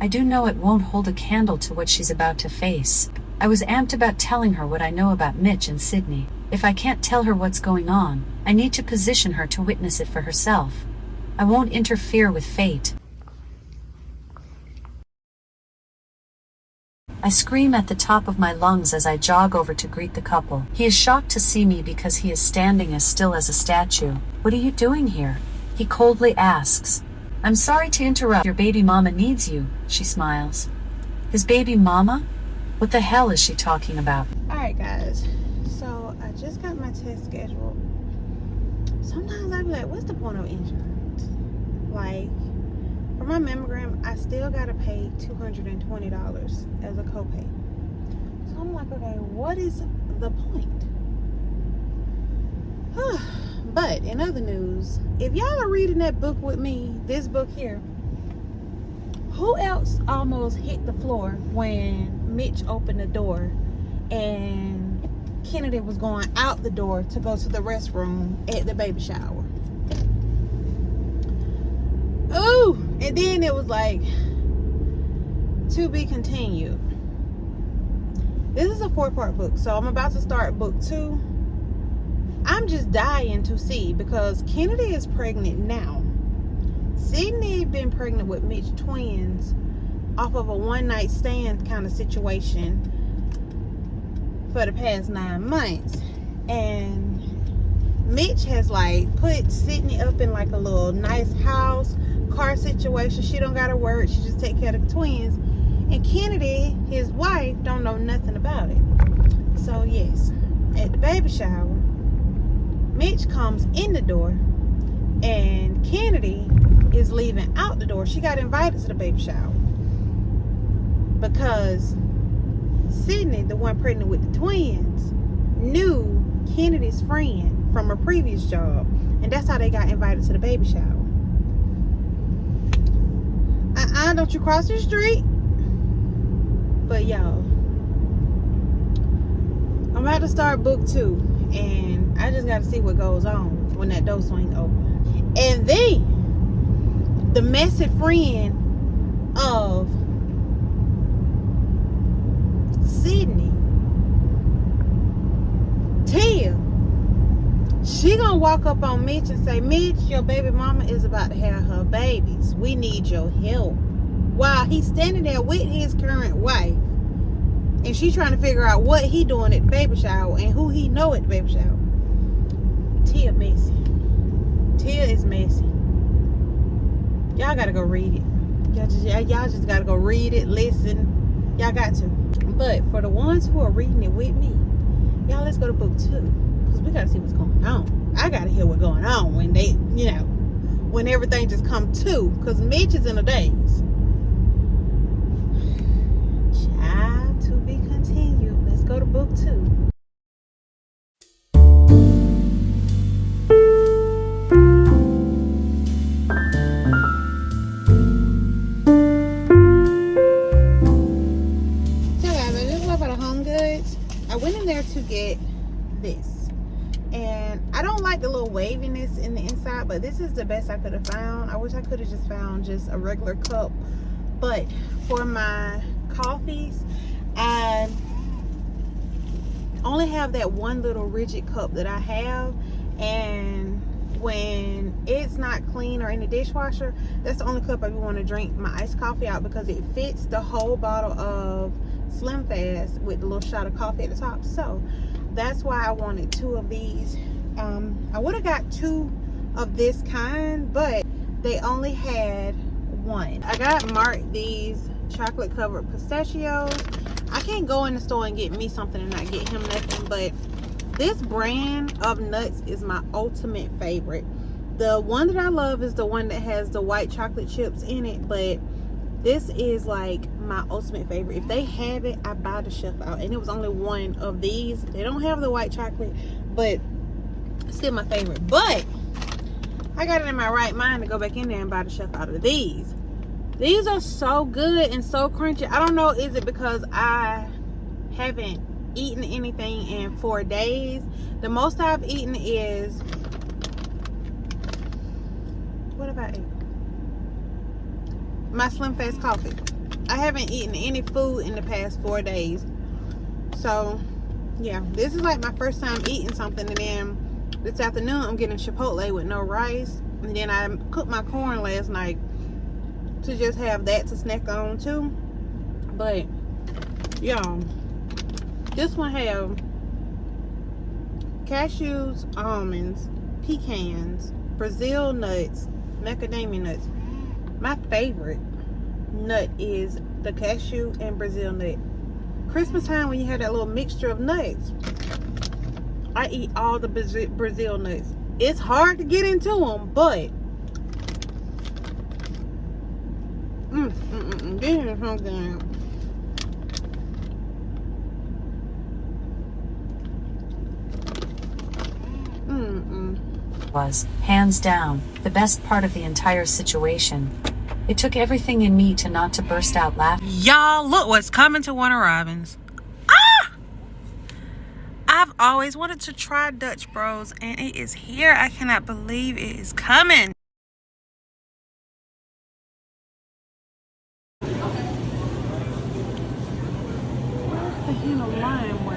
I do know it won't hold a candle to what she's about to face. I was amped about telling her what I know about Mitch and Sydney. If I can't tell her what's going on, I need to position her to witness it for herself. I won't interfere with fate. I scream at the top of my lungs as I jog over to greet the couple. He is shocked to see me because he is standing as still as a statue. What are you doing here? He coldly asks. I'm sorry to interrupt. Your baby mama needs you, she smiles. His baby mama? What the hell is she talking about? Alright guys, so I just got my test scheduled. Sometimes I be like, what's the point of insurance? Like, for my mammogram, I still gotta pay $220 as a copay. So I'm like, okay, what is the point? But in other news, if y'all are reading that book with me, this book here, who else almost hit the floor when Mitch opened the door and Kennedy was going out the door to go to the restroom at the baby shower? Ooh, and then it was like, to be continued. This is a 4-part book, so I'm about to start book 2. I'm just dying to see, because Kennedy is pregnant now. Sydney had been pregnant with Mitch twins off of a one-night stand kind of situation for the past 9 months. And Mitch has like put Sydney up in like a little nice house, car situation. She don't gotta work, she just take care of the twins. And Kennedy, his wife, don't know nothing about it. So yes, at the baby shower, Mitch comes in the door and Kennedy is leaving out the door. She got invited to the baby shower because Sydney, the one pregnant with the twins, knew Kennedy's friend from her previous job, and that's how they got invited to the baby shower. Don't you cross the street. But y'all, I'm about to start book 2, and I just got to see what goes on when that door swings open. And then the messy friend of Sydney, Tia, she gonna walk up on Mitch and say, Mitch, your baby mama is about to have her babies. We need your help. While he's standing there with his current wife, and she's trying to figure out what he doing at the baby shower and who he know at the baby shower. Tia messy. Tia is messy. Y'all gotta go read it. Y'all just gotta go read it, listen. Y'all got to. But for the ones who are reading it with me, y'all, let's go to book 2. because we gotta see what's going on. I gotta hear what's going on when they, you know, when everything just come to, because Mitch is in a daze. Child, to be continued. Let's go to book 2. I went in there to get this, and I don't like the little waviness in the inside, but this is the best I could have found. I wish I could have just found just a regular cup, but for my coffees I only have that one little rigid cup that I have, and when it's not clean or in the dishwasher, that's the only cup I want to drink my iced coffee out, because it fits the whole bottle of Slim Fast with a little shot of coffee at the top. So that's why I wanted 2 of these. I would have got 2 of this kind, but they only had 1. I got Mark these chocolate covered pistachios. I can't go in the store and get me something and not get him nothing, but this brand of nuts is my ultimate favorite. The one that I love is the one that has the white chocolate chips in it, but this is like my ultimate favorite. If they have it, I buy the shelf out, and it was only 1 of these. They don't have the white chocolate, but still my favorite. But I got it in my right mind to go back in there and buy the shelf out of these. These are so good and so crunchy. I don't know, is it because I haven't eaten anything in 4 days? The most I've eaten is, what have I eaten? My Slim Fast coffee. I haven't eaten any food in the past 4 days. So yeah, this is like my first time eating something. And then this afternoon I'm getting Chipotle with no rice, and then I cooked my corn last night to just have that to snack on too. But y'all, this one have cashews, almonds, pecans, Brazil nuts, macadamia nuts. My favorite nut is the cashew and Brazil nut. Christmas time, when you have that little mixture of nuts, I eat all the Brazil nuts. It's hard to get into them, but this is something. Was, hands down, the best part of the entire situation. It took everything in me to not to burst out laughing. Y'all, look what's coming to Warner Robins. I've always wanted to try Dutch Bros, and it is here. I cannot believe it is coming. Where's the hen of lime one?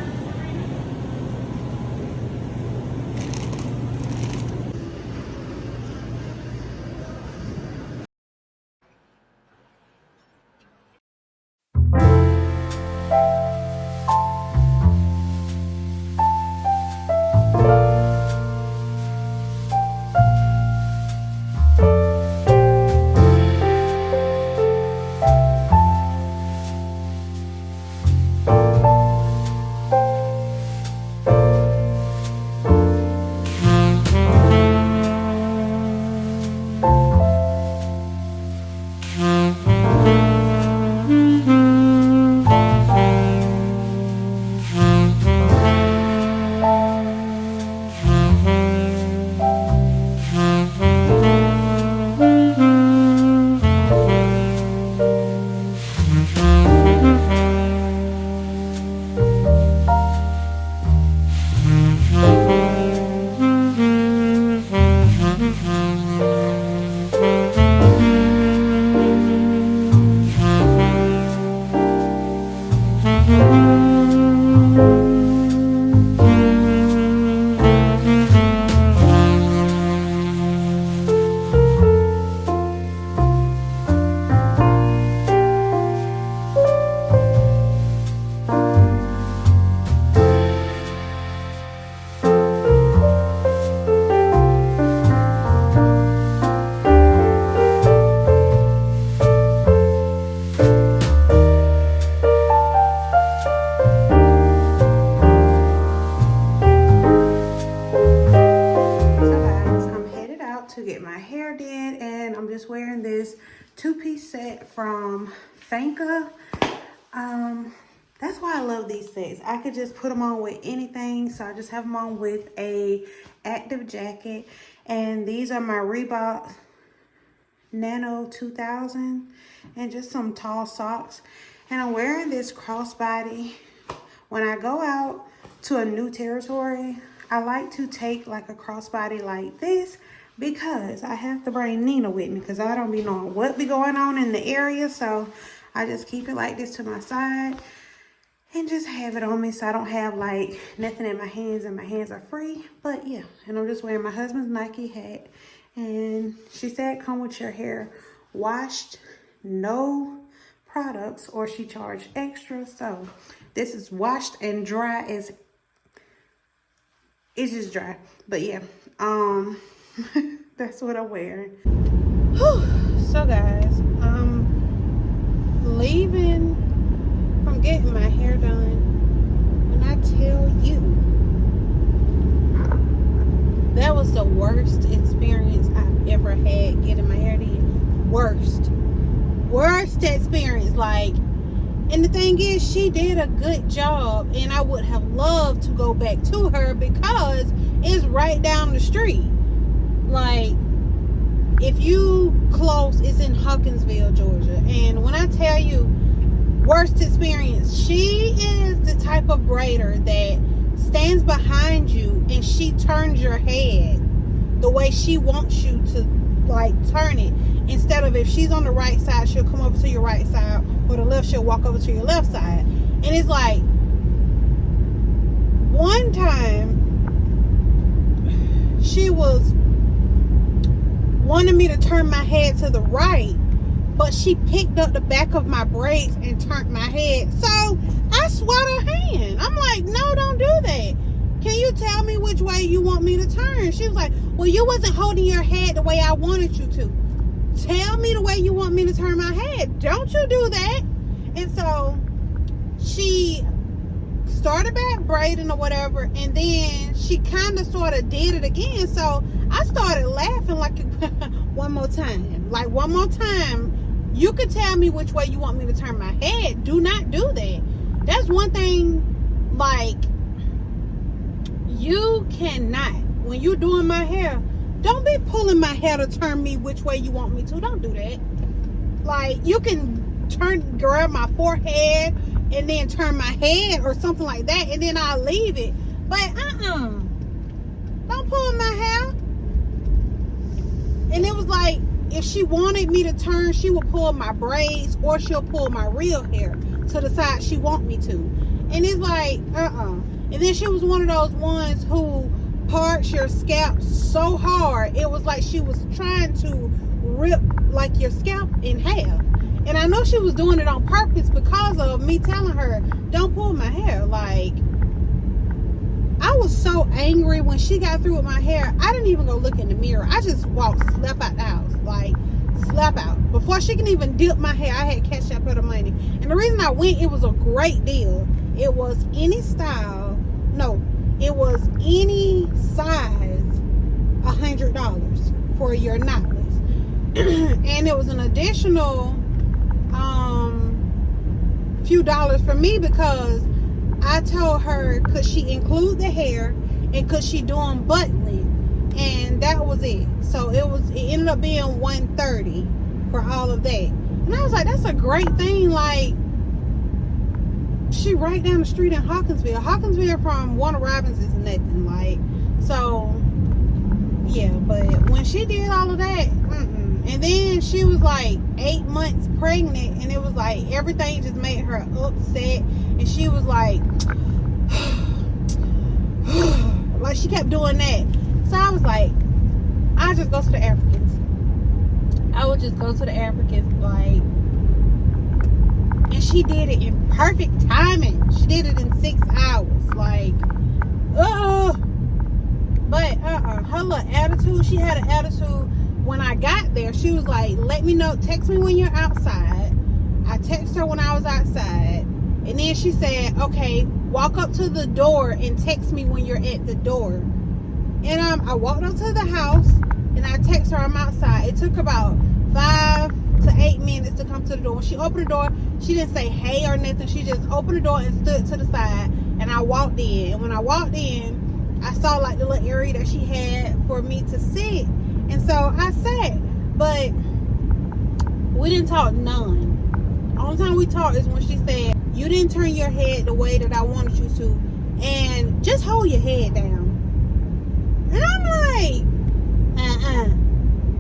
That's why I love these sets. I could just put them on with anything. So I just have them on with a active jacket. And these are my Reebok Nano 2000 and just some tall socks. And I'm wearing this crossbody. When I go out to a new territory, I like to take like a crossbody like this because I have to bring Nina with me because I don't be knowing what be going on in the area. So I just keep it like this to my side and just have it on me so I don't have like nothing in my hands and my hands are free. But yeah, and I'm just wearing my husband's Nike hat. And she said come with your hair washed, no products, or she charged extra. So this is washed and dry as it's just dry. But yeah, that's what I'm wearing. Whew. So guys, I'm leaving from getting my hair done. When I tell you that was the worst experience I've ever had getting my hair done. Worst experience. Like, and the thing is, she did a good job, and I would have loved to go back to her because it's right down the street. Like, if you close, it's in Hawkinsville, Georgia. And when I tell you worst experience, she is the type of braider that stands behind you and she turns your head the way she wants you to like turn it. Instead of if she's on the right side, she'll come over to your right side, or the left, she'll walk over to your left side. And it's like, one time she was wanting me to turn my head to the right, but she picked up the back of my braids and turned my head. So I swat her hand. I'm like, no, don't do that. Can you tell me which way you want me to turn? She was like, well, you wasn't holding your head the way I wanted you to. Tell me the way you want me to turn my head. Don't you do that. And so she started back braiding or whatever, and then she kind of sort of did it again. So I started laughing like one more time. Like, one more time. You can tell me which way you want me to turn my head. Do not do that. That's one thing, like, you cannot, when you're doing my hair, don't be pulling my hair to turn me which way you want me to. Don't do that. Like, you can grab my forehead and then turn my head or something like that, and then I'll leave it. But don't pull my hair. And it was like, if she wanted me to turn, she would pull my braids, or she'll pull my real hair to the side she want me to. And it's like, And then she was one of those ones who parts your scalp so hard, it was like she was trying to rip like your scalp in half. And I know she was doing it on purpose because of me telling her, don't pull my hair. Like, I was so angry when she got through with my hair. I didn't even go look in the mirror. I just walked, slap out the house. Like, slap out. Before she can even dip my hair, I had cashed up her the money. And the reason I went, it was a great deal. It was any style. No, it was any size, $100 for your knotless. And it was an additional few dollars for me because I told her, could she include the hair and could she do them buttonly, and that was it. So it ended up being $130 for all of that. And I was like, that's a great thing. Like, she right down the street in Hawkinsville from Warner Robins is nothing. Like, so yeah. But when she did all of that, and then she was like 8 months pregnant, and it was like everything just made her upset, and she was like like she kept doing that. So I was like, I'll just go to the Africans. I would just go to the Africans, like, and she did it in perfect timing. She did it in 6 hours. Like, but her little attitude, she had an attitude. When I got there, she was like, let me know, text me when you're outside. I texted her when I was outside, and then she said, okay, walk up to the door and text me when you're at the door. And I walked up to the house and I texted her I'm outside. It took about 5 to 8 minutes to come to the door. When she opened the door, she didn't say hey or nothing. She just opened the door and stood to the side. And I walked in. And when I walked in, I saw like the little area that she had for me to sit. And so I sat. But we didn't talk none. The only time we talked is when she said, you didn't turn your head the way that I wanted you to. And just hold your head down. And I'm like,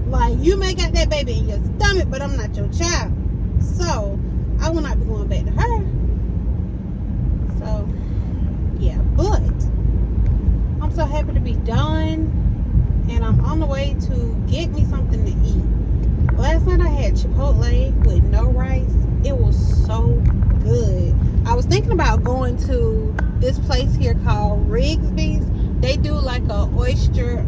like, you may got that baby in your stomach, but I'm not your child. So, I will not be going back to her. So, yeah. But, I'm so happy to be done. And I'm on the way to get me something to eat. Last night I had Chipotle with no rice. It was so good. I was thinking about going to this place here called Rigsby's. They do like a oyster,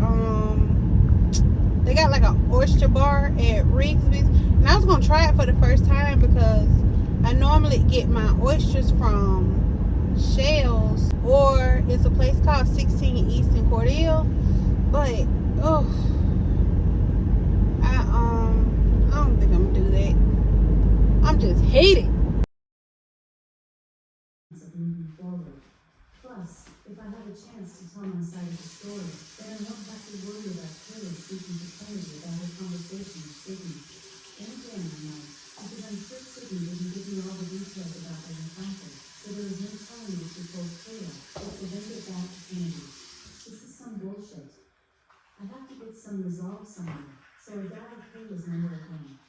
they got like an oyster bar at Rigsby's. And I was going to try it for the first time because I normally get my oysters from Shells, or it's a place called 16 East in Cordell. But, oh, I don't think I'm going to do that. I'm just hating. Plus, if I have a chance to tell my side of the story, then I won't have to worry about Taylor speaking to Kennedy about her conversation with Sydney. And again, I know, because I'm sure Sydney didn't give me all the details about their encounter, so there is no telling what she told Taylor, but to bring it back to Kennedy. This is some bullshit. I have to get some resolve somewhere, so I dialed Taylor's number again.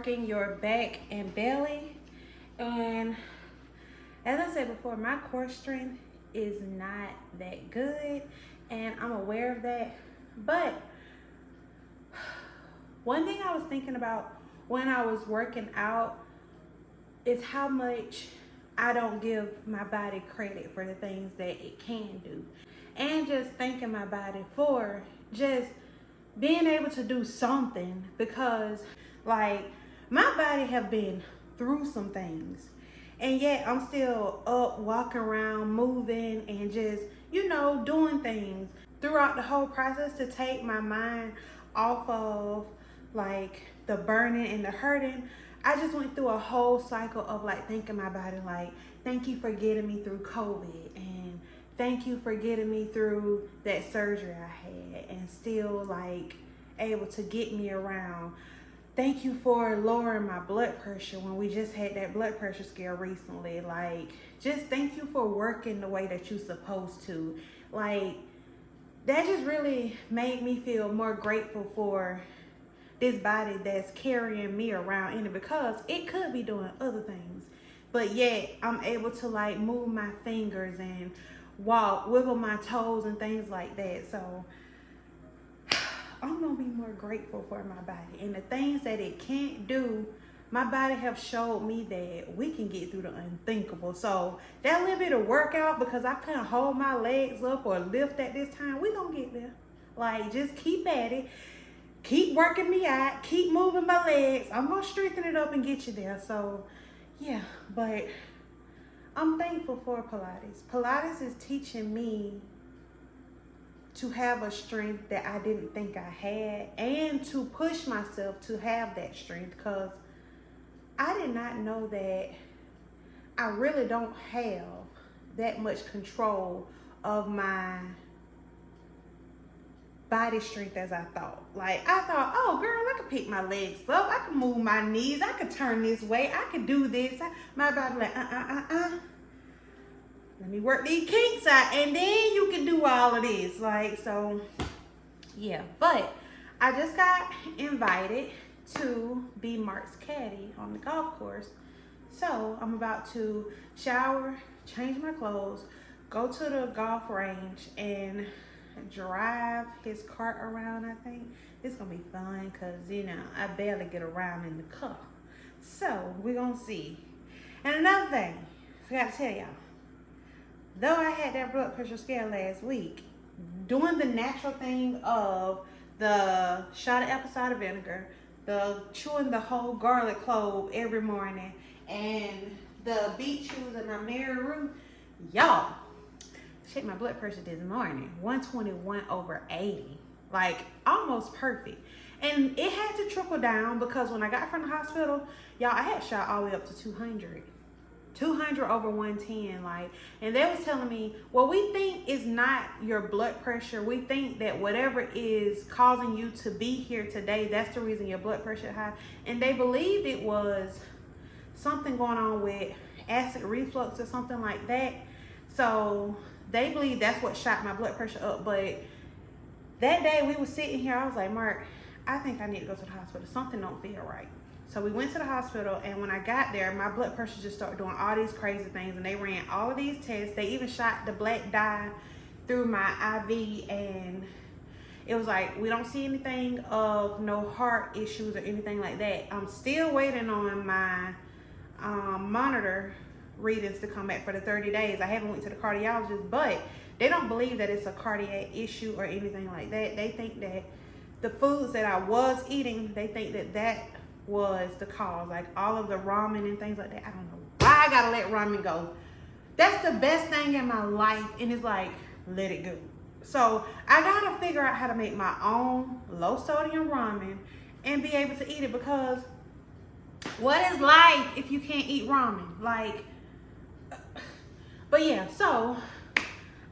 working your back and belly. And as I said before, my core strength is not that good, and I'm aware of that. But one thing I was thinking about when I was working out is how much I don't give my body credit for the things that it can do. And just thanking my body for just being able to do something, because like my body have been through some things, and yet I'm still up, walking around, moving, and just, you know, doing things throughout the whole process to take my mind off of like the burning and the hurting. I just went through a whole cycle of like thanking my body, like, thank you for getting me through COVID, and thank you for getting me through that surgery I had and still like able to get me around. Thank you for lowering my blood pressure when we just had that blood pressure scare recently. Like, just thank you for working the way that you're supposed to. Like, that just really made me feel more grateful for this body that's carrying me around in it, because it could be doing other things, but yet I'm able to like move my fingers and walk, wiggle my toes and things like that. So I'm gonna be more grateful for my body and the things that it can't do. My body have showed me that we can get through the unthinkable. So that little bit of workout, because I couldn't hold my legs up or lift at this time, we gonna get there. Like, just keep at it. Keep working me out. Keep moving my legs. I'm going to strengthen it up and get you there. So, yeah. But I'm thankful for Pilates. Pilates is teaching me to have a strength that I didn't think I had, and to push myself to have that strength, because I did not know that I really don't have that much control of my body strength as I thought. Like, I thought, oh girl, I could pick my legs up, I could move my knees, I could turn this way, I could do this. My body like, let me work these kinks out, and then you can do all of this. Like, so yeah. But I just got invited to be Mark's caddy on the golf course, so I'm about to shower, change my clothes, go to the golf range, and drive his cart around. I think it's gonna be fun, because you know I barely get around in the car, so we're gonna see. And another thing I forgot to tell y'all, though I had that blood pressure scare last week, doing the natural thing of the shot of apple cider vinegar, the chewing the whole garlic clove every morning, and the beet chews in my mirror room, y'all, check my blood pressure this morning, 121/80, like almost perfect. And it had to trickle down, because when I got from the hospital, y'all, I had shot all the way up to 200 over 110. Like, and they was telling me, well, we think it's not your blood pressure, we think that whatever is causing you to be here today, that's the reason your blood pressure high. And they believed it was something going on with acid reflux or something like that. So they believe that's what shot my blood pressure up. But that day we were sitting here, I was like, Mark, I think I need to go to the hospital. Something don't feel right. So we went to the hospital, and when I got there, my blood pressure just started doing all these crazy things, and they ran all of these tests. They even shot the black dye through my IV, and it was like, we don't see anything of no heart issues or anything like that. I'm still waiting on my monitor readings to come back for the 30 days. I haven't went to the cardiologist, but they don't believe that it's a cardiac issue or anything like that. They think that the foods that I was eating, they think that that was the cause, like all of the ramen and things like that. I don't know why I gotta let ramen go. That's the best thing in my life, and it's like, let it go. So I gotta figure out how to make my own low sodium ramen and be able to eat it, because what is life if you can't eat ramen? Like, but yeah, so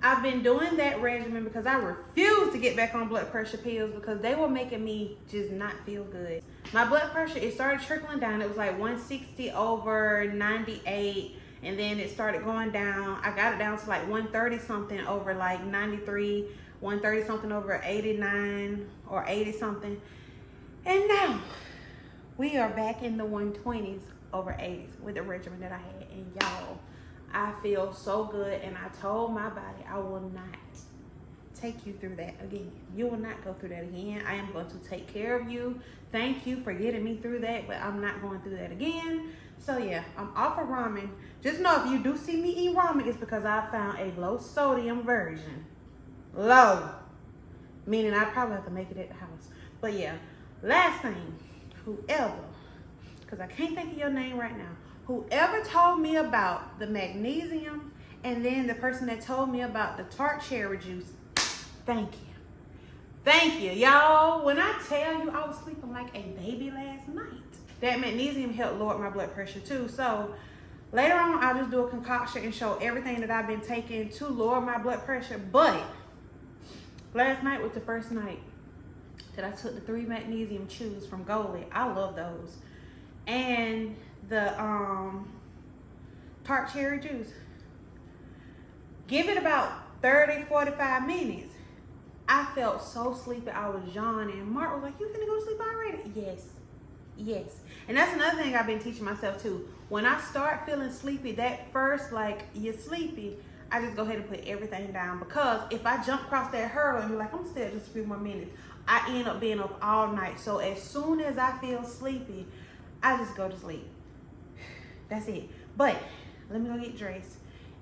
I've been doing that regimen because I refuse to get back on blood pressure pills, because they were making me just not feel good. My blood pressure, it started trickling down. It was like 160/98, and then it started going down. I got it down to like 130 something over like 93, 130 something over 89 or 80 something. And now We are back in the 120s over 80s with the regimen that I had. And y'all, I feel so good. And I told my body I will not take you through that again. You will not go through that again. I am going to take care of you. Thank you for getting me through that, but I'm not going through that again. So yeah, I'm off of ramen. Just know if you do see me eat ramen, it's because I found a low sodium version. Low. Meaning I probably have to make it at the house. But yeah, last thing, whoever, because I can't think of your name right now, whoever told me about the magnesium and then the person that told me about the tart cherry juice, thank you. Thank you, y'all. When I tell you I was sleeping like a baby last night. That magnesium helped lower my blood pressure too. So later on, I'll just do a concoction and show everything that I've been taking to lower my blood pressure. But last night was the first night that I took the 3 magnesium chews from Goalie. I love those. And the tart cherry juice. Give it about 30-45 minutes. I felt so sleepy. I was yawning. Mark was like, "You finna go to sleep already?" Yes. And that's another thing I've been teaching myself too. When I start feeling sleepy, that first, like, you're sleepy, I just go ahead and put everything down. Because if I jump across that hurdle and be like, I'm still just a few more minutes, I end up being up all night. So as soon as I feel sleepy, I just go to sleep. That's it. But let me go get dressed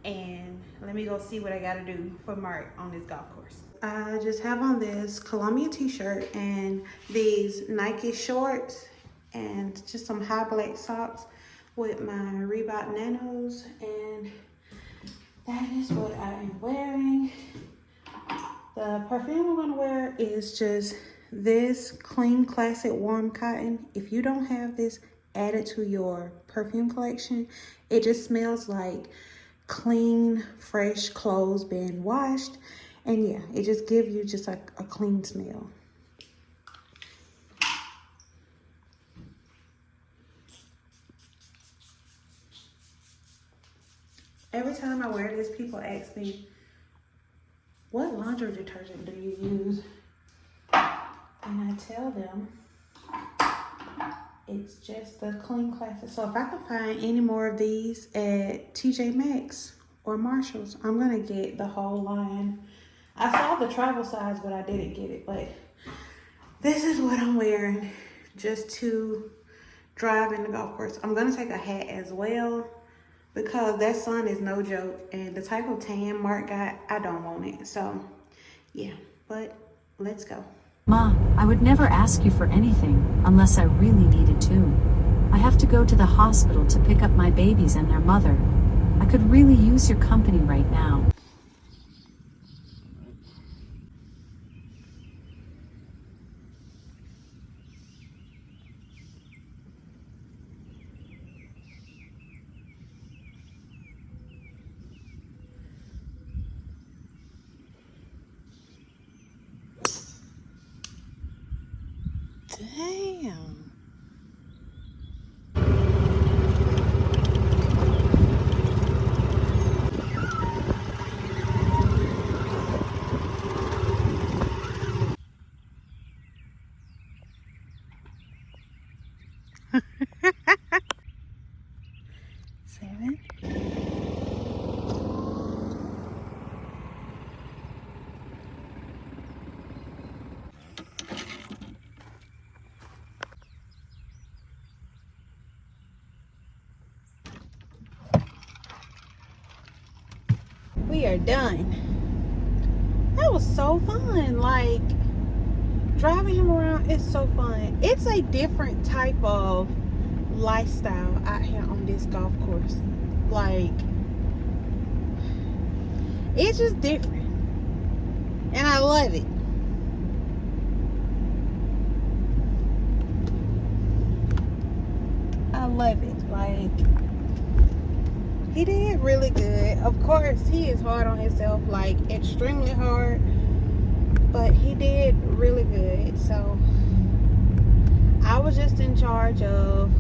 and let me go see what I gotta do for Mark on this golf course. I just have on this Columbia t-shirt and these Nike shorts and just some high black socks with my Reebok Nanos, and that is what I am wearing. The perfume I'm gonna wear is just this Clean Classic Warm Cotton. If you don't have this, add it to your perfume collection. It just smells like clean, fresh clothes being washed. And yeah, it just gives you just like a clean smell. Every time I wear this, people ask me, what laundry detergent do you use? And I tell them, it's just the Clean Classic. So if I can find any more of these at TJ Maxx or Marshall's, I'm gonna get the whole line. I saw the travel size, but I didn't get it. But this is what I'm wearing just to drive in the golf course. I'm gonna take a hat as well because that sun is no joke. And the type of tan Mark got, I don't want it. So yeah, but let's go. Ma, I would never ask you for anything unless I really needed to. I have to go to the hospital to pick up my babies and their mother. I could really use your company right now. Damn. Seven. We are done. That was so fun. Like, driving him around is so fun. It's a different type of lifestyle out here on this golf course. Like, it's just different. And I love it. I love it. Like, he did really good. Of course, he is hard on himself, like extremely hard, but he did really good. So I was just in charge of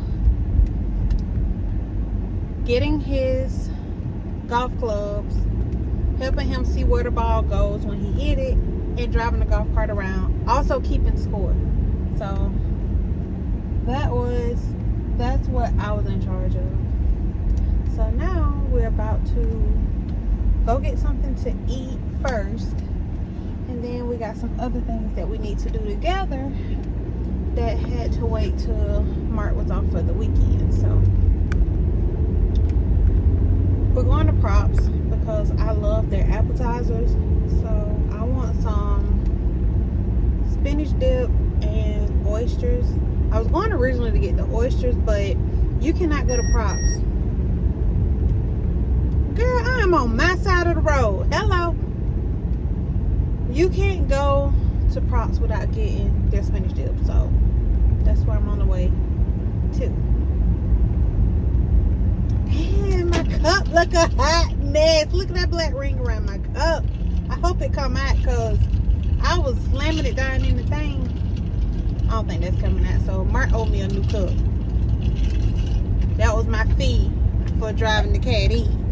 getting his golf clubs, helping him see where the ball goes when he hit it, and driving the golf cart around, also keeping score. So That's what I was in charge of. So now we're about to go get something to eat first, and then we got some other things that we need to do together that had to wait till Mark was off for the weekend. So we're going to Props because I love their appetizers. So I want some spinach dip and oysters. I was going originally to get the oysters, but you cannot go to Props. Girl, I am on my side of the road. Hello. You can't go to Props without getting their spinach dip. So that's where I'm on the way to. And my cup look a hot mess. Look at that black ring around my cup. I hope it come out because I was slamming it down in the thing. I don't think that's coming out. So Mark owed me a new cup. That was my fee for driving the cat in.